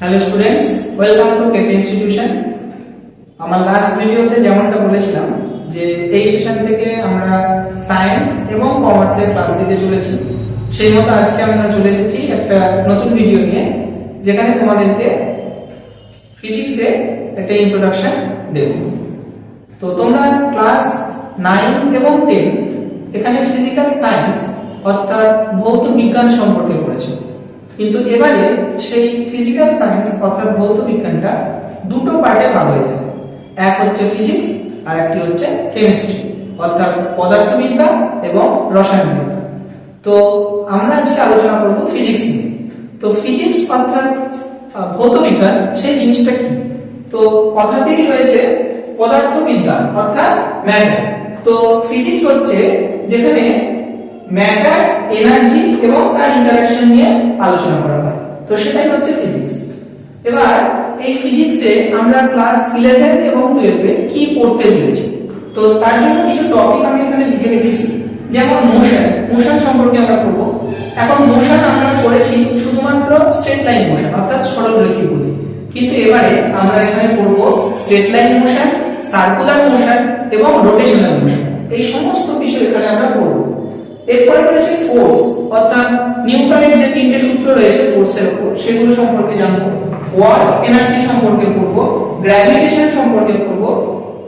Hello students, welcome to KP institution. আমার last ভিডিওতে যেমনটা বলেছিলাম যে এই সেশন থেকে আমরা সায়েন্স এবং কমার্সের ক্লাস দিতে চলেছি, সেই মতো আজকে আমরা চলে এসেছি একটা নতুন ভিডিও নিয়ে, যেখানে তোমাদেরকে ফিজিক্সে একটা ইন্ট্রোডাকশন দেব। তো তোমরা ক্লাস 9 এবং 10 এখানে ফিজিক্যাল সায়েন্স অর্থাৎ ভৌত বিজ্ঞান সম্পর্কে পড়েছো, কিন্তু এবারে সেই ফিজিক্যাল সায়েন্স অর্থাৎ ভৌত বিজ্ঞানটা দুটো পার্টে ভাগ হয়ে যাবে। এক হচ্ছে ফিজিক্স আর একটি হচ্ছে কেমিস্ট্রি অর্থাৎ পদার্থবিদ্যা এবং রসায়নবিদ্যা। তো আমরা আজকে আলোচনা করব ফিজিক্স নিয়ে। তো ফিজিক্স অর্থাৎ ভৌত বিজ্ঞান সেই জিনিসটা কি? তো কথাতেই রয়েছে পদার্থবিদ্যা অর্থাৎ ম্যাটার। তো ফিজিক্স হচ্ছে যেখানে ম্যাটার, এনার্জি এবং তার ইন্টারঅ্যাকশন নিয়ে আলোচনা করা হয়, তো সেটাই হচ্ছে ফিজিক্স। এবার এই ফিজিক্সে আমরা ক্লাস 11 এবং 12 এ কি পড়তে চলেছি, তো তার জন্য কিছু টপিক আমি এখানে লিখে রেখেছি। যেমন মোশন সম্পর্কে আমরা পড়ব। এখন মোশন আমরা পড়েছি শুধুমাত্র স্ট্রেট লাইন মোশন অর্থাৎ সরলরেখী গতি, কিন্তু এবারে আমরা এখানে পড়ব straight line motion, circular motion এবং রোটেশনাল মোশন। এই সমস্ত বিষয় এখানে আমরা পড়ব। এরপরে রয়েছে ফোর্স অর্থাৎ নিউটনের যে তিনটে সূত্র রয়েছে ফোর্সের উপর, সেগুলো সম্পর্কে জানবো। ওয়ার্ক এনার্জি সম্পর্কে পড়ব, গ্র্যাভিটেশন সম্পর্কে পড়ব,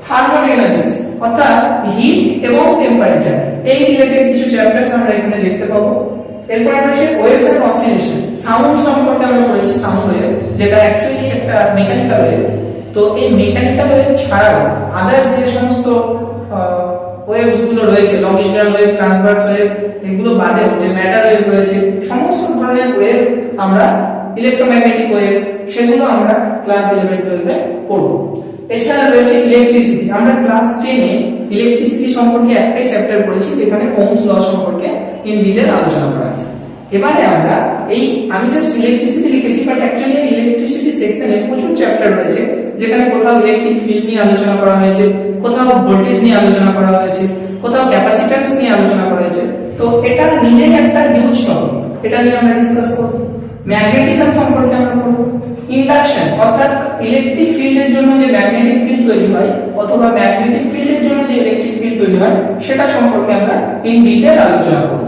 থার্মোডাইনামিক্স অর্থাৎ হিট এবং টেম্পারেচার, এই রিলেটেড কিছু চ্যাপ্টারস আমরা এখানে দেখতে পাবো। এরপরে রয়েছে ওয়েভস এন্ড অসিলেশন, সাউন্ড সম্পর্কে আমরা পড়েছি, সাউন্ড ওয়েভ যেটা অ্যাকচুয়ালি একটা মেকানিক্যাল ওয়েভ। তো এই মেকানিক্যাল ওয়েভ ছাড়াও আদার্স যে সমস্ত ওয়েভস গুলো রয়েছে, লংজিচুডাল ওয়েভ, ট্রান্সভার্স ওয়েভ, এগুলো বাদেও যে ম্যাটার ওয়েভ রয়েছে, সমস্ত ধরনের ওয়েভ আমরা, ইলেকট্রোম্যাগনেটিক ওয়েভ, সেগুলো আমরা ক্লাস 11 12 এ পড়ব। এছাড়া রয়েছে ইলেকট্রিসিটি। আমরা ক্লাস 10 এ ইলেকট্রিসিটি সম্পর্কে একটাই চ্যাপ্টার পড়েছি, যেখানে ওহমস ল সম্পর্কে ইন ডিটেইল আলোচনা করা আছে। এবারে আমরা আমি জাস্ট ইলেকট্রিসিটি লিখেছি, বাট অ্যাকচুয়ালি ইলেকট্রিসিটি সেকশনে প্রচুর চ্যাপ্টার রয়েছে, যেখানে কোথাও ইলেকট্রিক ফিল্ড নিয়ে আলোচনা করা হয়েছে, কোথাও ভোল্টেজ নিয়ে আলোচনা করা হয়েছে, কোথাও ক্যাপাসিট্যান্স নিয়ে আলোচনা করা হয়েছে। তো এটা নিজেই একটা হিউজ টপিক, এটা নিয়ে আমরা ডিসকাস করব। ম্যাগনেটিজম সম্পর্কে আমরা পড়ব। ইন্ডাকশন অর্থাৎ ইলেকট্রিক ফিল্ডের জন্য যে ম্যাগনেটিক ফিল্ড তৈরি হয় অথবা ম্যাগনেটিক ফিল্ডের জন্য যে ইলেকট্রিক ফিল্ড তৈরি হয়, সেটা সম্পর্কে আমরা ইন ডিটেইল আলোচনা করব।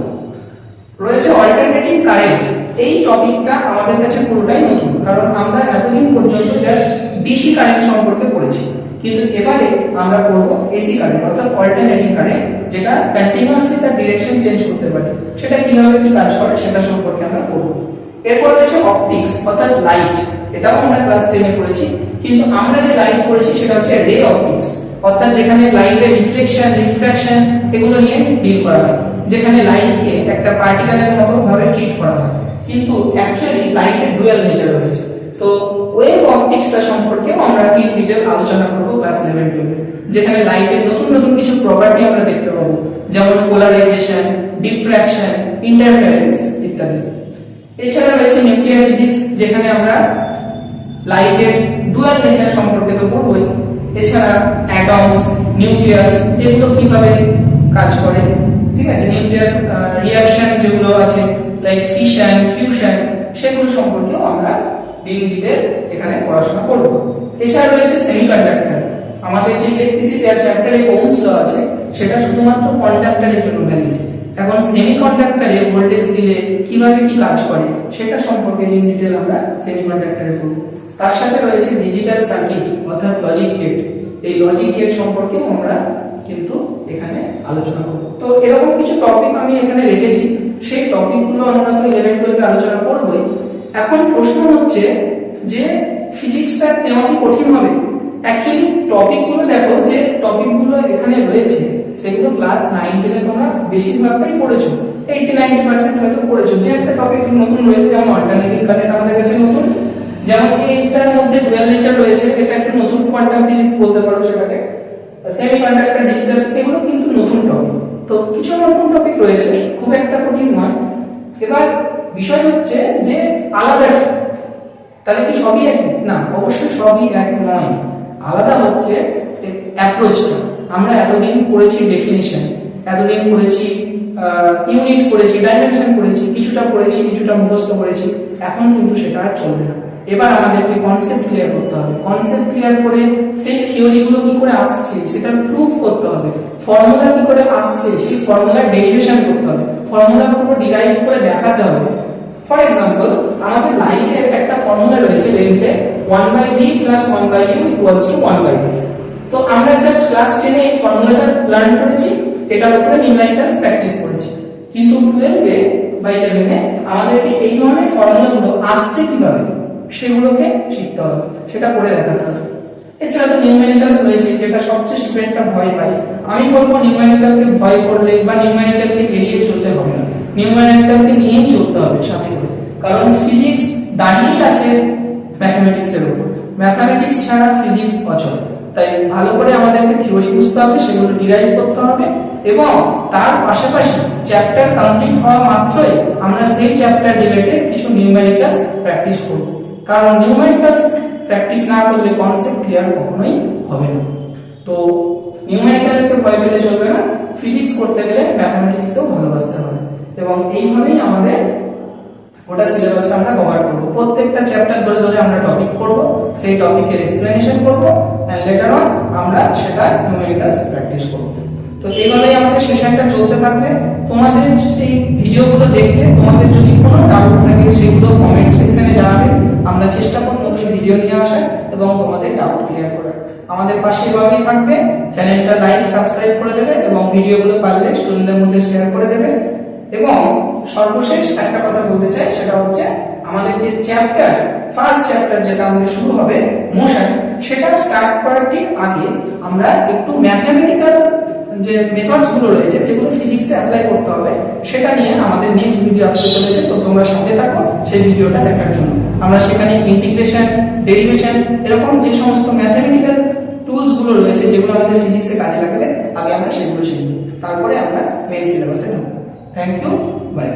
রয়েছে অল্টারনেটিং কারেন্ট। এই টপিকটা আমাদের কাছে পুরোটাই নতুন, কারণ আমরা এতদিন পর্যন্ত জাস্ট ডিসি কারেন্ট সম্পর্কে পড়েছি, কিন্তু এবারে আমরা পড়ব এসি কারেন্ট অর্থাৎ অল্টারনেটিং কারেন্ট, যেটা কন্টিনিউয়াসলি তার ডিরেকশন চেঞ্জ করতে পারে, সেটা কিভাবে কি কাজ করে সেটা সম্পর্কে আমরা পড়ব। এরপর রয়েছে অপটিক্স অর্থাৎ লাইট। এটাও আমরা ক্লাস 10 এ পড়েছি, কিন্তু আমরা যে লাইট পড়েছি সেটা হচ্ছে রে অপটিক্স অর্থাৎ যেখানে লাইটের রিফ্লেকশন, রিফ্র্যাকশন এগুলো নিয়ে ডিল করা হয়, যেখানে লাইটকে একটা পার্টিকেলের মতো ভাবে ট্রিট করা হয়, কিন্তু অ্যাকচুয়ালি লাইটের ডুয়াল নেচার রয়েছে। তো ওয়েভ অপটিক্সটা সম্পর্কেও আমরা ইন ডিটেইল আলোচনা করব ক্লাস 11 12 এ, যেখানে লাইটের নতুন নতুন কিছু প্রপার্টি আমরা দেখতে পাবো, যেমন পোলারাইজেশন, ডিফ্র্যাকশন, ইন্টারফারেন্স ইত্যাদি। এছাড়া রয়েছে নিউক্লিয়ার ফিজিক্স, যেখানে আমরা লাইটের ডুয়াল নেচার সম্পর্কে তো পড়বই। এছাড়া অ্যাটমস, নিউক্লিয়াস এগুলো কিভাবে কাজ করে, ঠিক আছে, নিউক্লিয়ার রিঅ্যাকশন যেগুলো আছে লাইক ফিশন, ফিউশন, সেগুলো সম্পর্কেও আমরা ইন ডিটেইল এখানে পড়াশোনা করব। এছাড়া রয়েছে সেমিকন্ডাক্টর। আমাদের যে ইলেকট্রিসিটি চ্যাপ্টারে ওহমস ল আছে, সেটা শুধুমাত্র কন্ডাক্টরের জন্য ভ্যালিড। এখন সেমিকন্ডাক্টরে ভোল্টেজ দিলে কিভাবে কি কাজ করে সেটা সম্পর্কে ইন ডিটেইল আমরা সেমিকন্ডাক্টরে পড়ব। তার সাথে রয়েছে ডিজিটাল সার্কিট অর্থাৎ লজিক গেট। এই লজিক গেট সম্পর্কে আমরা কিন্তু এখানে আলোচনা করব। তো এরকম কিছু টপিক আমি এখানে রেখেছি, সেই টপিকগুলো আমরা তো 11 12 এ আলোচনা করবই। এখন প্রশ্ন হচ্ছে যে ফিজিক্সটা কেমন কঠিন হবে? অ্যাকচুয়ালি টপিকগুলো দেখো, যে টপিকগুলো এখানে রয়েছে সেগুলো ক্লাস 9 10 এ তোমরা বেশিরভাগটাই পড়েছো, 80-90% হয়তো পড়েছো। যে একটা টপিক নতুন রয়েছে, যেমন অল্টারনেটিং কারেন্ট আমাদের কাছে নতুন, যেমন এইটার মধ্যে ডুয়াল নেচার রয়েছে, এটা একটা নতুন কোয়ান্টাম ফিজিক্স বলতে পারো সেটাকে, সেমিকন্ডাক্টর, ডিজিটাল, এগুলো কিন্তু নতুন টপিক। তো কিছু নতুন টপিক রয়েছে, খুব একটা কঠিন নয়। এবার বিষয় হচ্ছে যে আলাদা, তাহলে কি সবই এক? না, অবশ্যই সবই এক নয়। আলাদা হচ্ছে অ্যাপ্রোচটা। আমরা এতদিন পড়েছি ডেফিনিশন, এতদিন পড়েছি ইউনিট পড়েছি, ডাইমেনশন পড়েছি, কিছুটা পড়েছি, কিছুটা মুখস্থ করেছি। এখন কিন্তু সেটা আর চলবে না। এবার আমাদেরকে কনসেপ্ট ক্লিয়ার করতে হবে। কনসেপ্ট ক্লিয়ার করে সেই থিওরিগুলো কি করে আসছে সেটা প্রুফ করতে হবে। ফর্মুলা কি করে আসছে সেই ফর্মুলার ডেরিভেশন করতে হবে, ফর্মুলার উপর ডিরাইভ করে দেখাতে হবে। ফর এক্সাম্পল, আমাদের লাইটের একটা ফর্মুলা রয়েছে লেন্সের 1/v + 1/u = 1/v। তো আমরা জাস্ট ক্লাস 10 এ এই ফর্মুলাটা লার্ন করেছি, এটার উপরে নিউমেরিক্যাল প্র্যাকটিস করেছি, কিন্তু 12 এ বা 11 এ আমাদেরকে এই ধরনের ফর্মুলাগুলো আসছে কিভাবে সেগুলোকে শিখতে হবে, সেটা করে দেখাতে হবে। এছাড়া তো নিউমেরিক্যালস রয়েছে যেটা সবচেয়ে স্টুডেন্টরা ভয় পায়। আমি বলবো নিউমেরিক্যালকে ভয় করলে বা নিউমেরিক্যালকে এড়িয়ে চলতে হবে না, নিউমেরিক্যালকে নিয়েই চলতে হবে সাথে করে। কারণ ফিজিক্স দাঁড়িয়ে আছে ম্যাথমেটিক্সের উপর, ম্যাথমেটিক্স ছাড়া ফিজিক্স অচল। তাই ভালো করে আমাদেরকে থিওরি বুঝতে হবে, সেগুলো ডিরাইভ করতে হবে, এবং তার পাশাপাশি চ্যাপ্টার কমপ্লিট হওয়া মাত্রই আমরা সেই চ্যাপ্টার রিলেটেড কিছু নিউমেরিক্যালস প্র্যাকটিস করব। কারণ নিউমেরিক্যালস প্র্যাকটিস না করলে কনসেপ্ট ক্লিয়ার কখনোই হবে না। তো নিউমেরিক্যালকে ভয় পেলে চলবে না, ফিজিক্স করতে গেলে ম্যাথমেটিক্সকেও ভালোবাসতে হবে, এবং এইভাবেই আমাদের ওটা সিলেবাসটা আমরা কভার করব। প্রত্যেকটা চ্যাপ্টার ধরে ধরে আমরা টপিক করব, সেই টপিকের এক্সপ্লেনেশন করব, এন্ড লেটার অন আমরা সেটা নিউমেরিক্যালস প্র্যাকটিস করব। তো এইভাবেই আমাদের সেশনটা চলতে থাকবে। তোমাদের এই ভিডিওগুলো দেখলে তোমাদের যদি কোনো ডাউট থাকে সেগুলো কমেন্ট সেকশনে জানাবে, আমরা চেষ্টা করব সেই ভিডিও নিয়ে আসার এবং তোমাদের ডাউট ক্লিয়ার করার। আমাদের পাশে এভাবেই থাকবে, চ্যানেলটা লাইক সাবস্ক্রাইব করে দেবে এবং ভিডিওগুলো পারলে স্টুডেন্টদের মধ্যে শেয়ার করে দেবে। এবং সর্বশেষ একটা কথা বলতে চাই, সেটা হচ্ছে আমাদের যে চ্যাপ্টার ফার্স্ট চ্যাপ্টার যেটা আমাদের শুরু হবে মোশন, সেটা স্টার্ট করার ঠিক আগে আমরা একটু ম্যাথমেটিক্যাল যে মেথডস গুলো রয়েছে যেগুলো ফিজিক্সে অ্যাপ্লাই করতে হবে সেটা নিয়ে আমাদের নেক্সট ভিডিও আসতে চলেছে। তো তোমরা সাথে থাকো সেই ভিডিওটা দেখার জন্য। আমরা সেখানে ইন্টিগ্রেশন, ডেরিভেশন, এরকম যে সমস্ত ম্যাথমেটিক্যাল টুলস গুলো রয়েছে যেগুলো আমাদের ফিজিক্সে কাজে লাগবে, আগে আমরা সেগুলো শিখব, তারপরে আমরা মেইন সিলেবাসে যাব। Thank you, by.